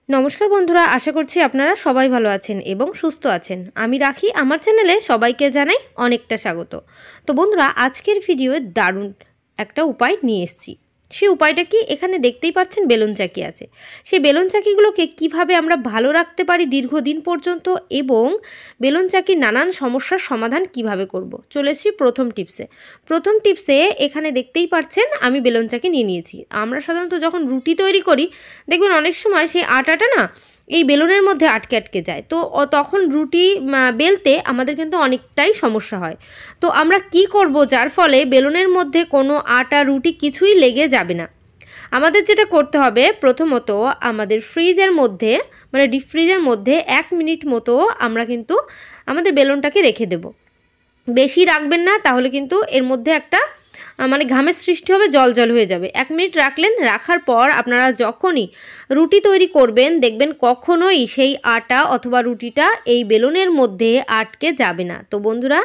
নমস্কার বন্ধুরা, আশা করছি আপনারা সবাই ভালো আছেন এবং সুস্থ আছেন। আমি রাখি আমার চ্যানেলে সবাইকে জানাই অনেকটা স্বাগত। তো বন্ধুরা, আজকের ভিডিওয়ে দারুণ একটা উপায় নিয়ে এসেছি। সেই উপায়টা কি, এখানে দেখতেই পাচ্ছেন বেলুন চাকি আছে। সেই বেলুন চাকিগুলোকে কিভাবে আমরা ভালো রাখতে পারি দীর্ঘদিন পর্যন্ত এবং বেলুন চাকির নানান সমস্যার সমাধান কিভাবে করব, চলে এসেছি প্রথম টিপসে। এখানে দেখতেই পাচ্ছেন আমি বেলুন চাকি নিয়ে নিয়েছি। আমরা সাধারণত যখন রুটি তৈরি করি দেখবেন অনেক সময় সেই আটাটা না এই বেলুনের মধ্যে আটকে আটকে যায়, তো তখন রুটি বেলতে আমাদের কিন্তু অনেকটাই সমস্যা হয়। তো আমরা কি করব যার ফলে বেলুনের মধ্যে কোনো আটা রুটি কিছুই লেগে যাবে না। আমাদের যেটা করতে হবে, প্রথমত আমাদের ফ্রিজের মধ্যে মানে ডিপ ফ্রিজের মধ্যে 1 মিনিট মতো আমরা কিন্তু আমাদের বেলুনটাকে রেখে দেব। বেশি রাখবেন না, তাহলে কিন্তু এর মধ্যে একটা মানে ঘামের সৃষ্টি হবে, জল জল হয়ে যাবে। 1 মিনিট রাখলেন, রাখার পর আপনারা যখনই রুটি তৈরি করবেন দেখবেন কখনোই সেই আটা অথবা রুটিটা এই বেলুনের মধ্যে আটকে যাবে না। তো বন্ধুরা,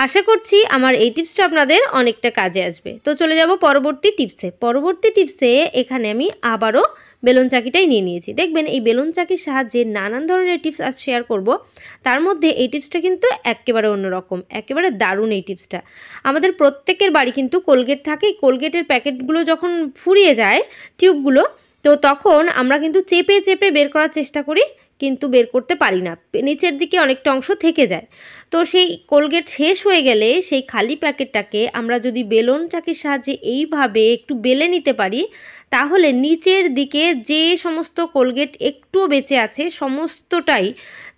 আশা করছি আমার এই টিপসটা আপনাদের অনেকটা কাজে আসবে। তো চলে যাব পরবর্তী টিপসে। এখানে আমি আবারও বেলুন চাকিটাই নিয়ে নিয়েছি। দেখবেন এই বেলুন চাকির সাহায্যে নানান ধরনের টিপস আজ শেয়ার করব। তার মধ্যে এই টিপসটা কিন্তু একেবারে অন্যরকম, একেবারে দারুণ এই টিপসটা। আমাদের প্রত্যেকের বাড়ি কিন্তু কোলগেট থাকে। কোলগেটের প্যাকেটগুলো যখন ফুরিয়ে যায়, টিউবগুলো, তো তখন আমরা কিন্তু চেপে চেপে বের করার চেষ্টা করি, কিন্তু বের করতে পারি না, নিচের দিকে অনেকটা অংশ থেকে যায়। তো সেই কোলগেট শেষ হয়ে গেলে সেই খালি প্যাকেটটাকে আমরা যদি বেলুন চাকির সাহায্যে এইভাবে একটু বেলে নিতে পারি, তাহলে নিচের দিকে যে সমস্ত কোলগেট একটুও বেঁচে আছে সমস্তটাই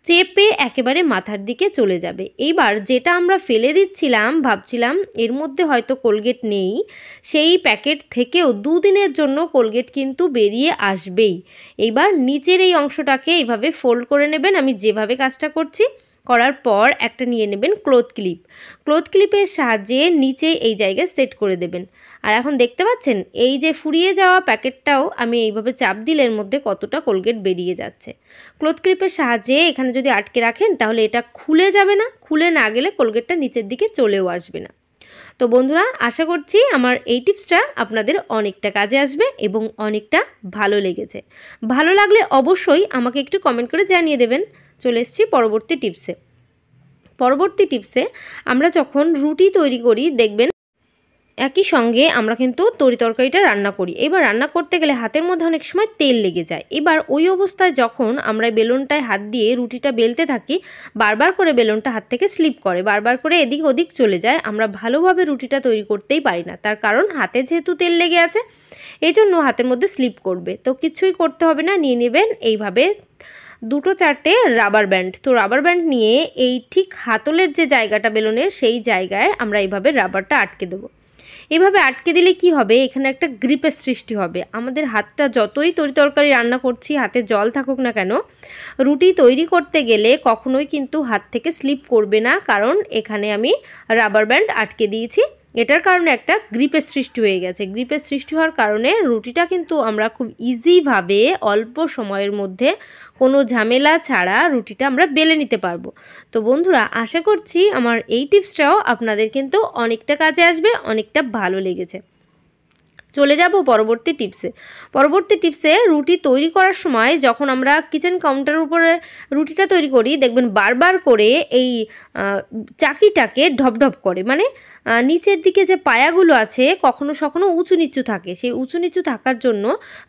চেপে একেবারে মাথার দিকে চলে যাবে। এইবার যেটা আমরা ফেলে দিচ্ছিলাম, ভাবছিলাম এর মধ্যে হয়তো কোলগেট নেই, সেই প্যাকেট থেকেও 2 দিনের জন্য কোলগেট কিন্তু বেরিয়ে আসবেই। এইবার নিচের এই অংশটাকে এইভাবে ফোল্ড করে নেবেন, আমি যেভাবে কাজটা করছি। করার পর একটা নিয়ে নেবেন ক্লথ ক্লিপের সাহায্যে নিচে এই জায়গায় সেট করে দেবেন। আর এখন দেখতে পাচ্ছেন এই যে ফুরিয়ে যাওয়া প্যাকেটটাও আমি এইভাবে চাপ দিলে এর মধ্যে কতটা কোলগেট বেরিয়ে যাচ্ছে। ক্লথ ক্লিপের সাহায্যে এখানে যদি আটকে রাখেন তাহলে এটা খুলে যাবে না, খুলে না গেলে কোলগেটটা নিচের দিকে চলেও আসবে না। তো বন্ধুরা, আশা করছি আমার এই টিপসটা আপনাদের অনেকটা কাজে আসবে এবং অনেকটা ভালো লেগেছে। ভালো লাগলে অবশ্যই আমাকে একটু কমেন্ট করে জানিয়ে দেবেন। চলে এসেছি পরবর্তী টিপসে। আমরা যখন রুটি তৈরি করি দেখবেন একই সঙ্গে আমরা কিন্তু তরকারিটা রান্না করি। এবার রান্না করতে গেলে হাতের মধ্যে অনেক সময় তেল লেগে যায়। এবার ওই অবস্থায় যখন আমরা বেলুনটায় হাত দিয়ে রুটিটা বেলতে থাকি, বারবার করে বেলুনটা হাত থেকে স্লিপ করে, বারবার করে এদিক ওদিক চলে যায়, আমরা ভালোভাবে রুটিটা তৈরি করতেই পারি না। তার কারণ হাতে যেহেতু তেল লেগে আছে, এই জন্য হাতের মধ্যে স্লিপ করবে। তো কিছুই করতে হবে না, নিয়ে নেবেন এইভাবে 2-4টে রাবার ব্যান্ড। তো রাবার ব্যান্ড নিয়ে এই ঠিক হাতলের যে জায়গাটা বেলুনের, সেই জায়গায় আমরা এইভাবে রাবারটা আটকে দেবো। এভাবে আটকে দিলে কি হবে, এখানে একটা গ্রিপের সৃষ্টি হবে। আমাদের হাতটা যতই তরকারি রান্না করছি, হাতে জল থাকুক না কেন, রুটি তৈরি করতে গেলে কখনোই কিন্তু হাত থেকে স্লিপ করবে না, কারণ এখানে আমি রাবার ব্যান্ড আটকে দিয়েছি। এটার কারণে একটা গ্রিপের সৃষ্টি হয়ে গেছে। গ্রিপের সৃষ্টি হওয়ার কারণে রুটিটা কিন্তু আমরা খুব ইজিভাবে অল্প সময়ের মধ্যে কোনো ঝামেলা ছাড়া রুটিটা আমরা বেলে নিতে পারবো। তো বন্ধুরা, আশা করছি আমার এই টিপসটাও আপনাদের কিন্তু অনেকটা কাজে আসবে, অনেকটা ভালো লেগেছে। চলে যাব পরবর্তী টিপসে। রুটি তৈরি করার সময় যখন আমরা কিচেন কাউন্টারের উপরে রুটিটা তৈরি করি, দেখবেন বারবার করে এই চাকিটাকে ঢপঢপ করে, মানে নিচের দিকে যে পায়াগুলো আছে কখনো কখনো উঁচু নিচু থাকে। সেই উঁচু নিচু থাকার জন্য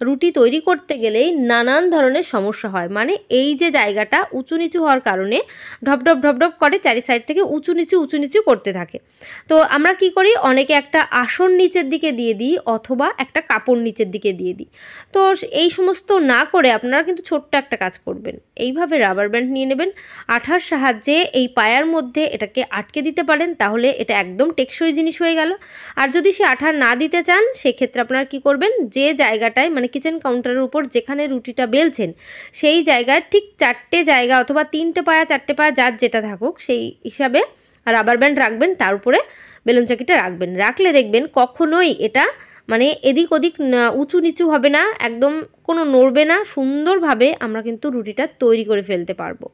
রুটি তৈরি করতে গেলেই নানান ধরনের সমস্যা হয়। মানে এই যে জায়গাটা উঁচু নিচু হওয়ার কারণে ঢপঢপ ঢপঢপ করে, চারি সাইড থেকে উঁচু নিচু করতে থাকে। তো আমরা কি করি, অনেকে একটা আসন নিচের দিকে দিয়ে দিই অথবা একটা কাপড় নিচের দিকে দিয়ে দিই। তো এই সমস্ত না করে আপনারা কিন্তু ছোট্ট একটা কাজ করবেন, এইভাবে রাবার ব্যান্ড নিয়ে নেবেন, আঠার সাহায্যে এই পায়ার মধ্যে এটাকে আটকে দিতে পারেন, তাহলে এটা একদম টেকসই জিনিস হয়ে গেল। আর যদি সে আঠা না দিতে চান, সেক্ষেত্রে আপনারা কি করবেন, যে জায়গাটায় মানে কিচেন কাউন্টারের উপর যেখানে রুটিটা বেলছেন সেই জায়গায় ঠিক 4টে জায়গা অথবা 3টে পায়া 4টে পায়া যার যেটা থাকুক সেই হিসাবে রাবার ব্যান্ড রাখবেন, তার উপরে বেলুন চাকিটা রাখবেন। রাখলে দেখবেন কখনোই এটা মানে এদিক ওদিক উঁচু নিচু হবে না, একদম কোনো নড়বে না, সুন্দরভাবে আমরা কিন্তু রুটিটা তৈরি করে ফেলতে পারবো।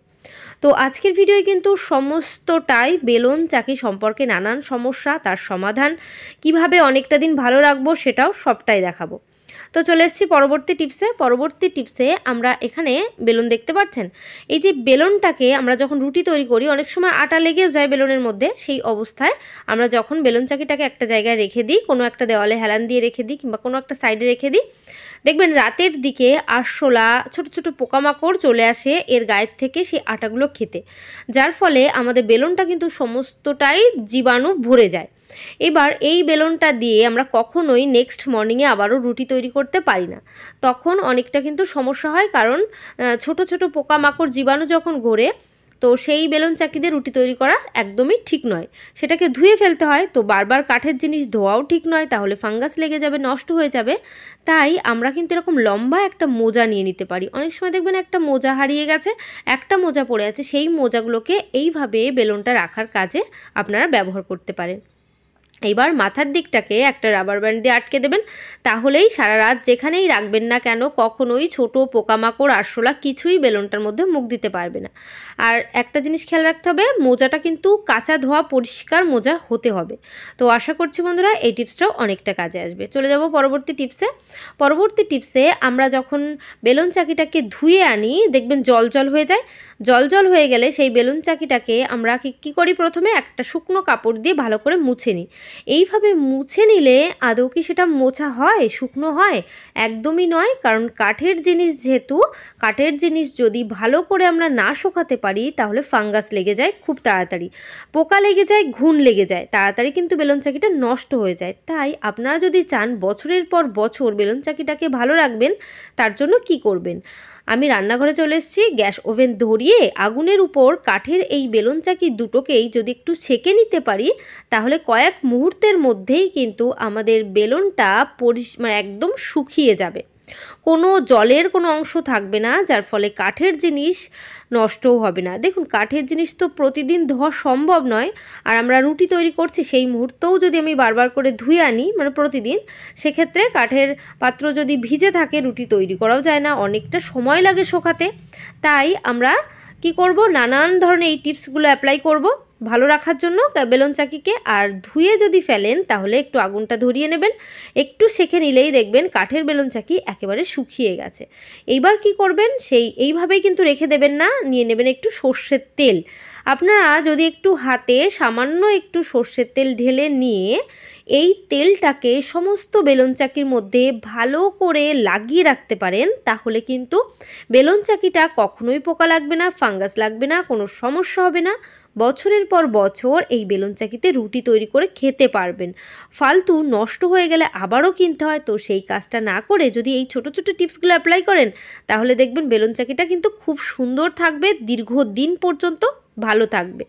তো আজকের ভিডিওয়ে কিন্তু সমস্তটাই বেলুন চাকি সম্পর্কে নানান সমস্যা, তার সমাধান, কিভাবে অনেকটা দিন ভালো রাখবো সেটাও সবটাই দেখাবো। তো চলে এসেছি পরবর্তী টিপসে আমরা এখানে বেলুন দেখতে পাচ্ছেন। এই যে বেলুনটাকে আমরা যখন রুটি তৈরি করি অনেক সময় আটা লেগেও যায় বেলুনের মধ্যে, সেই অবস্থায় আমরা যখন বেলুন চাকিটাকে একটা জায়গায় রেখে দিই, কোনো একটা দেওয়ালে হেলান দিয়ে রেখে দিই কিংবা কোনো একটা সাইডে রেখে দিই, দেখবেন রাতের দিকে আরশোলা ছোট ছোট পোকামাকড় চলে আসে এর গায়ের থেকে সেই আটাগুলো খেতে, যার ফলে আমাদের বেলুনটা কিন্তু সমস্তটাই জীবাণু ভরে যায়। এবার এই বেলুনটা দিয়ে আমরা কখনোই নেক্সট মর্নিংয়ে আবারও রুটি তৈরি করতে পারি না, তখন অনেকটা কিন্তু সমস্যা হয়, কারণ ছোট ছোট পোকামাকড় জীবাণু যখন ঘোরে, তো সেই বেলুন চাকি দিয়ে রুটি তৈরি করা একদমই ঠিক নয়, সেটাকে ধুয়ে ফেলতে হয়। তো বারবার কাঠের জিনিস ধোয়াও ঠিক নয়, তাহলে ফাঙ্গাস লেগে যাবে, নষ্ট হয়ে যাবে। তাই আমরা কিন্তু এরকম লম্বা একটা মোজা নিয়ে নিতে পারি। অনেক সময় দেখবেন একটা মোজা হারিয়ে গেছে, একটা মোজা পড়ে আছে, সেই মোজাগুলোকে এইভাবে বেলুনটা রাখার কাজে আপনারা ব্যবহার করতে পারেন। এইবার মাথার দিকটাকে একটা রাবার ব্যান্ড দিয়ে আটকে দেবেন, তাহলেই সারা রাত যেখানেই রাখবেন না কেন কখনোই ছোট পোকামাকড় আরশোলা কিছুই বেলুনটার মধ্যে মুখ দিতে পারবে না। আর একটা জিনিস খেয়াল রাখতে হবে, মোজাটা কিন্তু কাঁচা ধোয়া পরিষ্কার মোজা হতে হবে। তো আশা করছি বন্ধুরা এই টিপসটাও অনেকটা কাজে আসবে। চলে যাব পরবর্তী টিপসে আমরা যখন বেলুন চাকিটাকে ধুয়ে আনি, দেখবেন জল জল হয়ে যায়। জল জল হয়ে গেলে সেই বেলুন চাকিটাকে আমরা কী করি, প্রথমে একটা শুকনো কাপড় দিয়ে ভালো করে মুছে নিই। এইভাবে মুছে নিলে আদৌ কি সেটা মোছা হয়, শুকনো হয়? একদমই নয়, কারণ কাঠের জিনিস যেহেতু, কাঠের জিনিস যদি ভালো করে আমরা না শুকাতে পারি তাহলে ফাঙ্গাস লেগে যায় খুব তাড়াতাড়ি, পোকা লেগে যায়, ঘুণ লেগে যায়, তাড়াতাড়ি কিন্তু বেলুন চাকিটা নষ্ট হয়ে যায়। তাই আপনারা যদি চান বছরের পর বছর বেলুন চাকিটাকে ভালো রাখবেন, তার জন্য কি করবেন, আমি রান্নাঘরে চলে এসেছি, গ্যাস ওভেন ধরিয়ে আগুনের উপর কাঠের এই বেলুন চাকি দুটোকেই যদি একটু সেঁকে নিতে পারি, তাহলে কয়েক মুহূর্তের মধ্যেই কিন্তু আমাদের বেলুনটা একদম শুকিয়ে যাবে, কোনো জলের কোনো অংশ থাকবে না, যার ফলে কাঠের জিনিস নষ্টও হবে না। দেখুন, কাঠের জিনিস তো প্রতিদিন ধোয়া সম্ভব নয়, আর আমরা রুটি তৈরি করছি সেই মুহূর্তেও যদি আমি বারবার করে ধুয়ে আনি প্রতিদিন, সেক্ষেত্রে কাঠের পাত্র যদি ভিজে থাকে রুটি তৈরি করাও যায় না, অনেকটা সময় লাগে শোকাতে। তাই আমরা কি করব, নানান ধরনের এই টিপসগুলো অ্যাপ্লাই করব ভালো রাখার জন্য বেলুন চাকিকে। আর ধুয়ে যদি ফেলেন তাহলে একটু আগুনটা ধরিয়ে নেবেন, একটু সেঁকে নিলেই দেখবেন কাঠের বেলুন চাকি একেবারে শুকিয়ে গেছে। এইবার কি করবেন, এইভাবেই কিন্তু রেখে দেবেন না, নিয়ে নেবেন একটু সর্ষের তেল। আপনারা যদি একটু হাতে সামান্য একটু সর্ষের তেল ঢেলে নিয়ে এই তেলটাকে সমস্ত বেলুন চাকির মধ্যে ভালো করে লাগিয়ে রাখতে পারেন, তাহলে কিন্তু বেলুন চাকিটা কখনোই পোকা লাগবে না, ফাঙ্গাস লাগবে না, কোনো সমস্যা হবে না। বছরের পর বছর এই বেলুন চাকিতে রুটি তৈরি করে খেতে পারবেন। ফালতু নষ্ট হয়ে গেলে আবারও কিনতে হয়, তো সেই কাজটা না করে যদি এই ছোট ছোট টিপসগুলো অ্যাপ্লাই করেন, তাহলে দেখবেন বেলুন চাকিটা কিন্তু খুব সুন্দর থাকবে, দীর্ঘদিন পর্যন্ত ভালো থাকবে।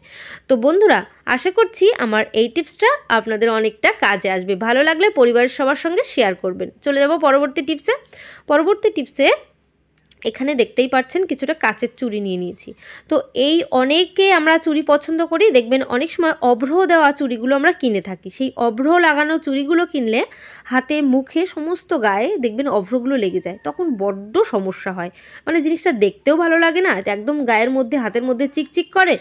তো বন্ধুরা, আশা করছি আমার এই টিপসটা আপনাদের অনেকটা কাজে আসবে। ভালো লাগলে পরিবারের সবার সঙ্গে শেয়ার করবেন। চলে যাব পরবর্তী টিপসে। এখানে দেখতেই পাচ্ছেন কিছুটা কাচের চুড়ি নিয়ে নিয়েছি। তো এই অনেকে আমরা চুড়ি পছন্দ করি, দেখবেন অনেক সময় অভ্র দেওয়া চুড়িগুলো আমরা কিনে থাকি। সেই অভ্র লাগানো চুড়িগুলো কিনলে হাতে মুখে সমস্ত গায়ে দেখবেন অভ্রগুলো লেগে যায়, তখন বড্ড সমস্যা হয়, জিনিসটা দেখতেও ভালো লাগে না, একদম গায়ের মধ্যে হাতের মধ্যে চিকচিক করে।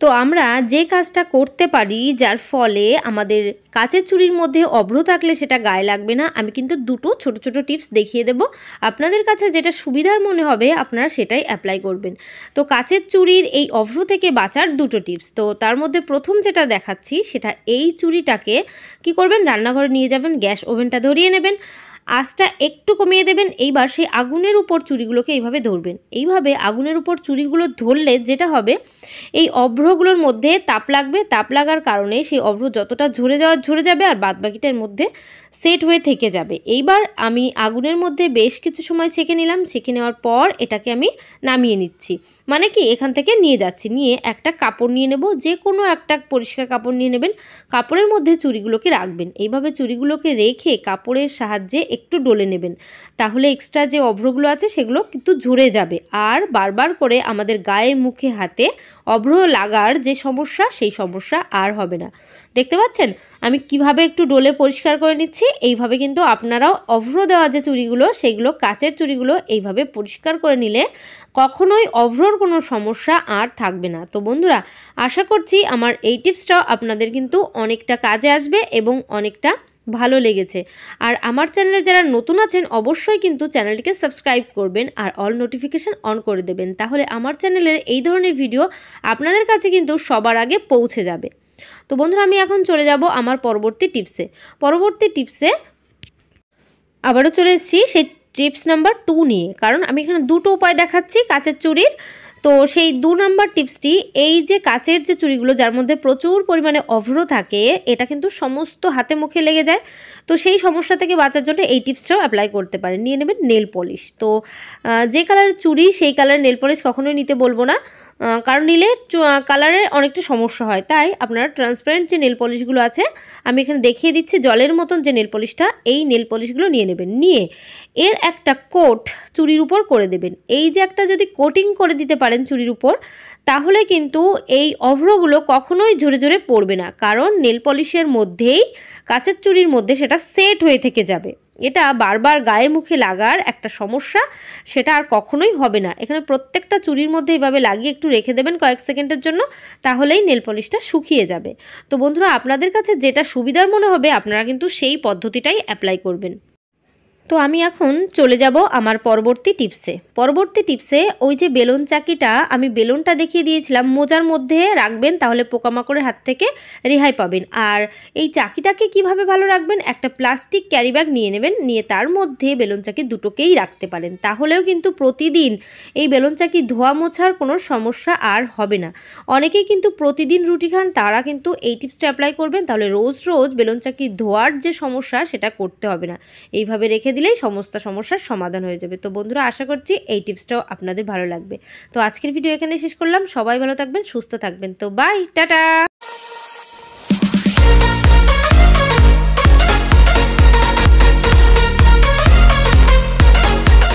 তো আমরা যে কাজটা করতে পারি যার ফলে আমাদের কাচের চুড়ির মধ্যে অভ্র থাকলে সেটা গায়ে লাগবে না, আমি কিন্তু দুটো ছোট ছোট টিপস দেখিয়ে দেব, আপনাদের কাছে যেটা সুবিধার মনে হবে আপনারা সেটাই অ্যাপ্লাই করবেন। তো কাচের চুড়ির এই অভ্র থেকে বাঁচার দুটো টিপস, তো তার মধ্যে প্রথম যেটা দেখাচ্ছি সেটা, এই চুড়িটাকে কি করবেন, রান্নাঘরে নিয়ে যাবেন, গ্যাস ওভেনটা ধরিয়ে নেবেন, আঁচটা একটু কমিয়ে দেবেন। এইবার সেই আগুনের উপর চুড়িগুলোকে এইভাবে ধরবেন। এইভাবে আগুনের উপর চুড়িগুলো ধরলে যেটা হবে, এই অভ্রগুলোর মধ্যে তাপ লাগবে, তাপ লাগার কারণে সেই অভ্র যতটা ঝরে যাবে, আর বাদবাকিটার মধ্যে সেট হয়ে থেকে যাবে। এইবার আমি আগুনের মধ্যে বেশ কিছু সময় সেঁকে নিলাম, সেঁকে নেওয়ার পর এটাকে আমি নামিয়ে নিচ্ছি, কি এখান থেকে নিয়ে যাচ্ছি, নিয়ে একটা কাপড় নিয়ে নেব, যে কোনো একটা পরিষ্কার কাপড় নিয়ে নেবেন, কাপড়ের মধ্যে চুড়িগুলোকে রাখবেন। এইভাবে চুড়িগুলোকে রেখে কাপড়ের সাহায্যে একটু ডলে নেবেন, তাহলে এক্সট্রা যে অভ্রগুলো আছে সেগুলো কিন্তু ঝরে যাবে, আর বারবার করে আমাদের গায়ে মুখে হাতে অভ্র লাগার যে সমস্যা, সেই সমস্যা আর হবে না। দেখতে পাচ্ছেন আমি কিভাবে একটু ডলে পরিষ্কার করে নিচ্ছি। এইভাবে কিন্তু আপনারাও অভ্র দেওয়া যে চুড়িগুলো, সেইগুলো কাচের চুড়িগুলো এইভাবে পরিষ্কার করে নিলে কখনোই অভ্রর কোনো সমস্যা আর থাকবে না। তো বন্ধুরা, আশা করছি আমার এই টিপসটাও আপনাদের কিন্তু অনেকটা কাজে আসবে এবং অনেকটা ভালো লেগেছে। আর আমার চ্যানেলে যারা নতুন আছেন অবশ্যই কিন্তু চ্যানেলটিকে সাবস্ক্রাইব করবেন আর অল নোটিফিকেশান অন করে দেবেন, তাহলে আমার চ্যানেলের এই ধরনের ভিডিও আপনাদের কাছে কিন্তু সবার আগে পৌঁছে যাবে। তো বন্ধুরা, আমি এখন চলে যাব আমার পরবর্তী টিপসে আবারও চলে এসেছি সেই টিপস নাম্বার 2 নিয়ে, কারণ আমি এখানে দুটো উপায় দেখাচ্ছি কাচের চুড়ির। তো সেই 2 নাম্বার টিপসটি, এই যে কাচের যে চুড়িগুলো যার মধ্যে প্রচুর পরিমাণে অভ্র থাকে, এটা কিন্তু সমস্ত হাতে মুখে লেগে যায়। তো সেই সমস্যা থেকে বাঁচার জন্য এই টিপসটাও অ্যাপ্লাই করতে পারেন। নিয়ে নেবেন নেল পলিশ। তো যে কালারের চুড়ি সেই কালারের নেল পলিশ কখনোই নিতে বলবো না, কারণ নিলে কালারের অনেকটা সমস্যা হয়। তাই আপনারা ট্রান্সপারেন্ট যে নেল পলিশগুলো আছে, আমি এখানে দেখিয়ে দিচ্ছি জলের মতন যে নেল পলিশটা, এই নেল পলিশগুলো নিয়ে নেবেন। নিয়ে এর একটা কোট চুড়ির উপর করে দেবেন। এই যে একটা যদি কোটিং করে দিতে পারেন চুড়ির উপর, তাহলে কিন্তু এই অভ্রগুলো কখনোই ঝরে ঝরে পড়বে না, কারণ নেল পলিশের মধ্যেই কাচের চুড়ির মধ্যে সেটা সেট হয়ে থেকে যাবে। এটা বারবার গায়ে মুখে লাগার একটা সমস্যা, সেটা আর কখনোই হবে না। এখানে প্রত্যেকটা চুড়ির মধ্যে এইভাবে লাগিয়ে একটু রেখে দেবেন কয়েক সেকেন্ডের জন্য, তাহলেই নেল পলিশটা শুকিয়ে যাবে। তো বন্ধুরা, আপনাদের কাছে যেটা সুবিধার মনে হবে আপনারা কিন্তু সেই পদ্ধতিটাই অ্যাপ্লাই করবেন। তো আমি এখন চলে যাব আমার পরবর্তী টিপসে ওই যে বেলুন চাকিটা, আমি বেলুনটা দেখিয়ে দিয়েছিলাম মোজার মধ্যে রাখবেন, তাহলে পোকামাকড়ের হাত থেকে রেহাই পাবেন। আর এই চাকিটাকে কিভাবে ভালো রাখবেন, একটা প্লাস্টিক ক্যারি ব্যাগ নিয়ে নেবেন, নিয়ে তার মধ্যে বেলুন চাকি দুটোকেই রাখতে পারেন, তাহলেও কিন্তু প্রতিদিন এই বেলুন চাকি ধোয়া মোছার কোনো সমস্যা আর হবে না। অনেকেই কিন্তু প্রতিদিন রুটি খান, তারা কিন্তু এই টিপসটা অ্যাপ্লাই করবেন, তাহলে রোজ রোজ বেলুন চাকি ধোয়ার যে সমস্যা সেটা করতে হবে না। এইভাবে রেখে দিলেই সমস্ত সমস্যার সমাধান হয়ে যাবে। তো বন্ধুরা, আশা করছি এই টিপসটাও আপনাদের ভালো লাগবে। তো আজকের ভিডিও এখানে শেষ করলাম। সবাই ভালো থাকবেন, সুস্থ থাকবেন। তো বাই, টাটা।